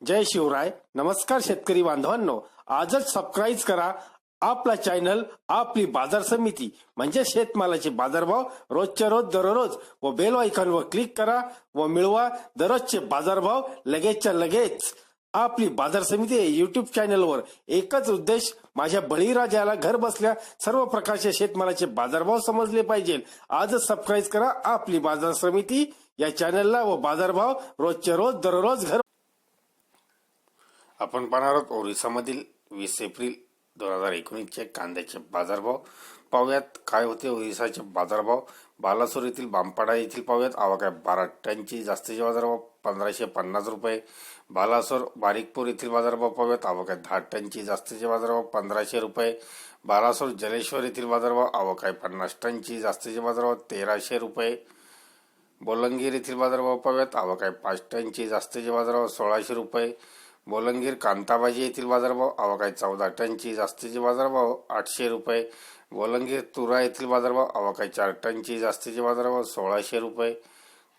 जय शिवराय. नमस्कार शेतकरी बांधवांनो, आजच सबस्क्राईब करा आपला चॅनल आपली बाजार समिती म्हणजे शेतमालाचे बाजारभाव रोजच्या रोज दररोज व बेल आयकॉनवर क्लिक करा व मिळवा दररोजचे बाजारभाव लगेचच्या लगेच. आपली बाजार समिती युट्यूब चॅनलवर एकच उद्देश, माझ्या बळीराजाला घर बसल्या सर्व प्रकारचे शेतमालाचे बाजारभाव समजले पाहिजे. आजच सबस्क्राईब करा आपली बाजार समिती या चॅनलला व बाजारभाव रोजच्या रोज दररोज घर. आपण पाहणार आहोत ओरिसामधील 20 एप्रिल 2019चे कांद्याचे बाजारभाव. पाहूयात काय होते ओरिसाचे बाजारभाव. बालासोर येथील बामपाडा येथील पाहूयात आवक आहे 12 टनची, जास्तीचे बाजारभाव 1550 रुपये. बालासोर बारीकपूर येथील बाजारभाव पाहूयात आवक आहे 10 टनची, जास्तीचे बाजारभाव 1500 रुपये. बालासोर जलेश्वर येथील बाजारभाव आवक आहे 50 टनची, जास्तीचे बाजारभाव 1300 रुपये. बोलंगीर येथील बाजारभाव पाहूयात आवक आहे 5 टनची, जास्तीचे बाजारभाव 1600 रुपये. बोलंगीर कांताबाजी येथील बाजारभाव आवक आहे 14 टनची, जास्तीचे बाजारभाव 800 रुपये. बोलंगीर तुरा येथील बाजारभाव आवक आहे 4 टनची, जास्तीचे बाजारभाव 1600 रुपये.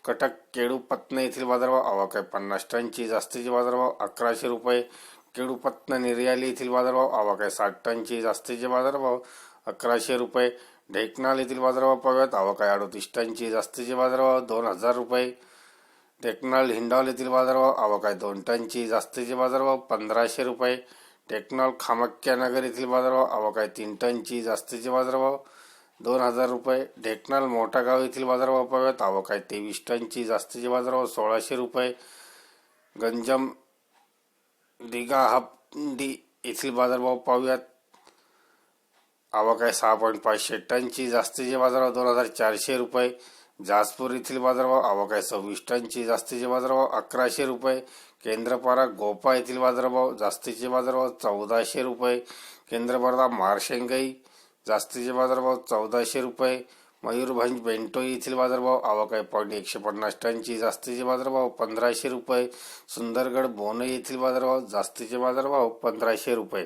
कटक केडूपत्न येथील बाजारभाव आवक आहे 50 टनची, जास्तीचे बाजारभाव 1100 रुपये. केडूपत्न निर्याली येथील बाजारभाव आवक आहे 60 टनची, जास्तीचे बाजारभाव 1100 रुपये. ढेकनाल येथील बाजारभाव पाहूयात आवक आहे 38 टनची, जास्तीचे बाजारभाव 2000 रुपये. टेकनाल हिंडॉल येथील बाजारभाव आवक आहे 2 टनची, जास्तीचे बाजारभाव 1500 रुपये. टेकनाल खामक्यानगर येथील बाजारभाव आवक आहे 3 टनची, जास्तीचे बाजारभाव 2000 रुपये. ढेकनाल मोठागाव येथील बाजारभाव पाहूयात आवक आहे 23 टनची, जास्तीचे बाजारभाव 1600 रुपये. गंजम दिगाहंडी येथील बाजारभाव पाहूयात आवक आहे 6.5 टनची, जास्तीचे बाजारभाव 2400 रुपये. जाजपूर येथील बाजारभाव आवक आहे 26 टनची, जास्तीचे बाजारभाव 1100 रुपये. केंद्रपाडा गोपा येथील बाजारभाव जास्तीचे बाजारभाव 1400 रुपये. केंद्रपाडा मारशेंगाई जास्तीचे बाजारभाव 1400 रुपये. मयूरभंज बेंटोई येथील बाजारभाव आवक आहे 150 टनची, जास्तीचे बाजारभाव 1500 रुपये. सुंदरगड बोनई येथील बाजारभाव जास्तीचे बाजारभाव 1500 रुपये.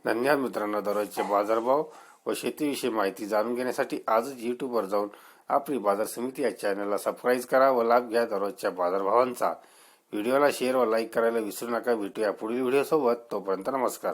धन्यवाद मित्रांनो. दररोजचे बाजारभाव व शेतीविषयी माहिती जाणून घेण्यासाठी आजच यूट्यूबवर जाऊन आपली बाजार समिती या चॅनलला सबस्क्राईब करा व लाभ घ्या दररोजच्या बाजारभावांचा. व्हिडिओला शेअर व लाईक करायला विसरू नका. भेटूया पुढील व्हिडिओ सोबत. तोपर्यंत नमस्कार.